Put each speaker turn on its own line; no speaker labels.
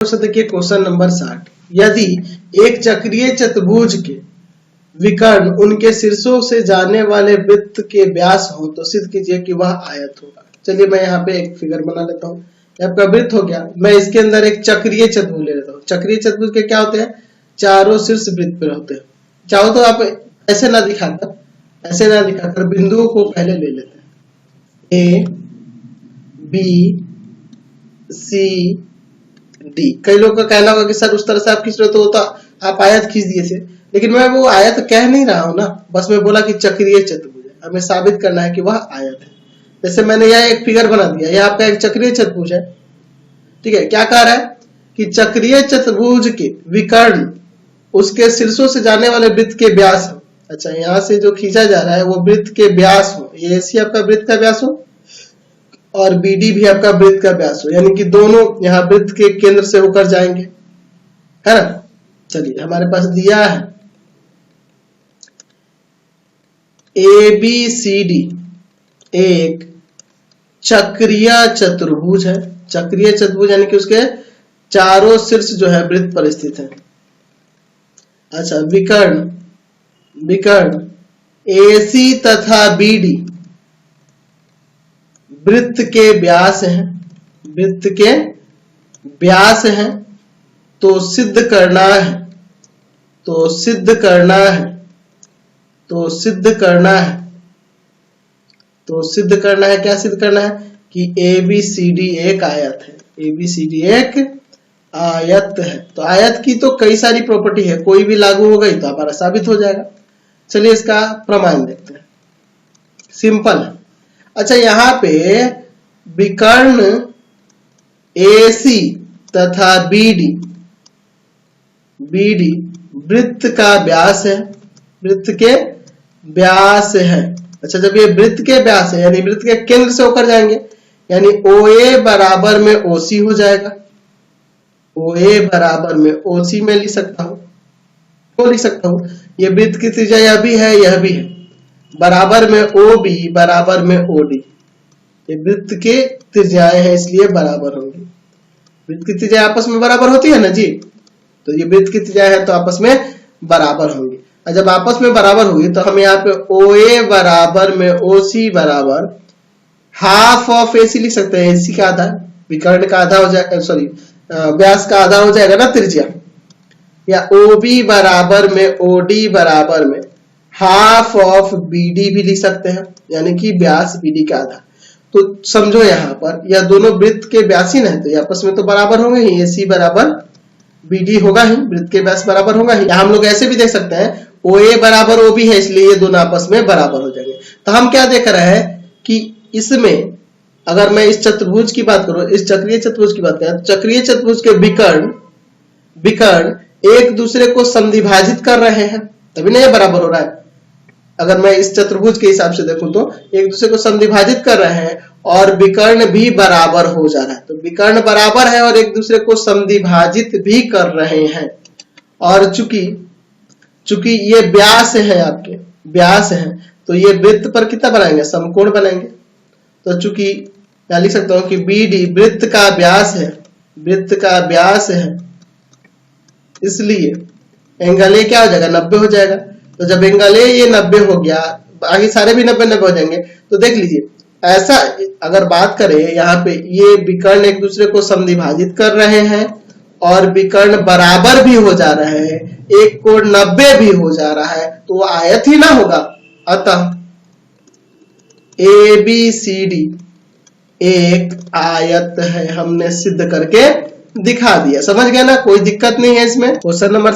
देखिए question number 60। यदि एक चक्रीय चतुर्भुज के विकर्ण उनके शीर्षों से जाने वाले वृत्त के व्यास हो तो सिद्ध कीजिए कि वह आयत होगा। चलिए मैं यहाँ पे एक फिगर बना लेता हूँ। आपका वृत्त हो गया, मैं इसके अंदर एक चक्रीय चतुर्भुज ले लेता हूँ। चक्रीय चतुर्भुज के क्या होते हैं? चारों शीर्ष वृत्त पर होते हैं। चाहो तो आप ऐसे ना दिखाकर बिंदुओं को पहले ले लेते हैं, ए बी सी डी। कई लोगों का कहना होगा कि सर उस तरह से आप खींच रहे हो तो आप आयत खींच दिए थे, लेकिन मैं वो आयत कह नहीं रहा हूं ना, बस मैं बोला कि चक्रीय चतुर्भुज है, हमें साबित करना है कि वह आयत है। जैसे मैंने यह एक फिगर बना दिया, यह आपका एक चक्रीय चतुर्भुज है, ठीक है। क्या कह रहा है कि चक्रीय चतुर्भुज के विकर्ण उसके शीर्षों से जाने वाले वृत्त के व्यास हो। अच्छा, यहाँ से जो खींचा जा रहा है वो वृत्त के व्यास हो, ये ऐसी आपका वृत्त का व्यास हो और BD भी आपका वृत्त का व्यास हो, यानी कि दोनों यहाँ वृत्त के केंद्र से होकर जाएंगे, है ना। चलिए हमारे पास दिया है ABCD एक चक्रीय चतुर्भुज है। चक्रीय चतुर्भुज यानी कि उसके चारों शीर्ष जो है वृत्त पर स्थित है। अच्छा, विकर्ण AC तथा BD वृत्त के व्यास हैं, तो सिद्ध करना है क्या सिद्ध करना है कि ABCD एक आयत है। ABCD एक आयत है। तो आयत की तो कई सारी प्रॉपर्टी है, कोई भी लागू हो गई तो हमारा साबित हो जाएगा। चलिए इसका प्रमाण देखते हैं, सिंपल है। अच्छा, यहाँ पे विकर्ण AC तथा BD वृत्त का व्यास है, वृत्त के व्यास है। अच्छा, जब ये वृत्त के व्यास है यानी वृत्त के केंद्र से होकर जाएंगे, यानी OA बराबर में OC हो जाएगा। OA बराबर में OC में लिख सकता हूं, ये वृत्त की त्रिज्या यह भी है, बराबर में OB बराबर में OD। ये वृत्त के त्रिज्याएं हैं इसलिए बराबर होंगी। वृत्त की त्रिज्या आपस में बराबर होती है ना जी, तो ये वृत्त की त्रिज्या है तो आपस में बराबर होंगी। और जब आपस में बराबर होगी तो हम यहाँ पे OA बराबर में OC बराबर हाफ ऑफ AC लिख सकते हैं। AC का आधा, विकर्ण का आधा हो जाएगा, सॉरी व्यास का आधा हो जाएगा ना त्रिज्या। या OB बराबर में OD बराबर में हाफ ऑफ BD भी लिख सकते हैं, यानी कि व्यास BD का आधा। तो समझो यहाँ पर यह दोनों वृत्त के व्यास ही ना है, तो ये आपस में तो बराबर होंगे ही। AC बराबर BD होगा ही, वृत्त के व्यास बराबर होगा ही। हम लोग ऐसे भी देख सकते हैं OA बराबर OB है, इसलिए ये दोनों आपस में बराबर हो जाएंगे। तो हम क्या देख रहे हैं कि इसमें अगर मैं इस चतुर्भुज की बात करूं, इस चक्रीय चतुर्भुज की बात करें, तो चक्रीय चतुर्भुज के विकर्ण एक दूसरे को समद्विभाजित कर रहे हैं, तभी ना ये बराबर हो रहा है। अगर मैं इस चतुर्भुज के हिसाब से देखूं तो एक दूसरे को समद्विभाजित कर रहे हैं और विकर्ण भी बराबर हो जा रहा है। तो विकर्ण बराबर है और एक दूसरे को समद्विभाजित भी कर रहे हैं। और चूंकि ये व्यास है, आपके व्यास है, तो ये वृत्त पर कितना बनाएंगे? समकोण बनाएंगे। तो चूंकि मैं लिख सकता हूं कि BD वृत्त का व्यास है, इसलिए एंगल ए क्या हो जाएगा? 90 हो जाएगा। तो जब एंगल ए ये 90 हो गया, बाकी सारे भी 90 हो जाएंगे। तो देख लीजिए, ऐसा अगर बात करें यहाँ पे, ये विकर्ण एक दूसरे को समद्विभाजित कर रहे हैं और विकर्ण बराबर भी हो जा रहे हैं, एक कोण 90 भी हो जा रहा है, तो वो आयत ही ना होगा। अतः ABCD एक आयत है, हमने सिद्ध करके दिखा दिया। समझ गया ना, कोई दिक्कत नहीं है इसमें। Question number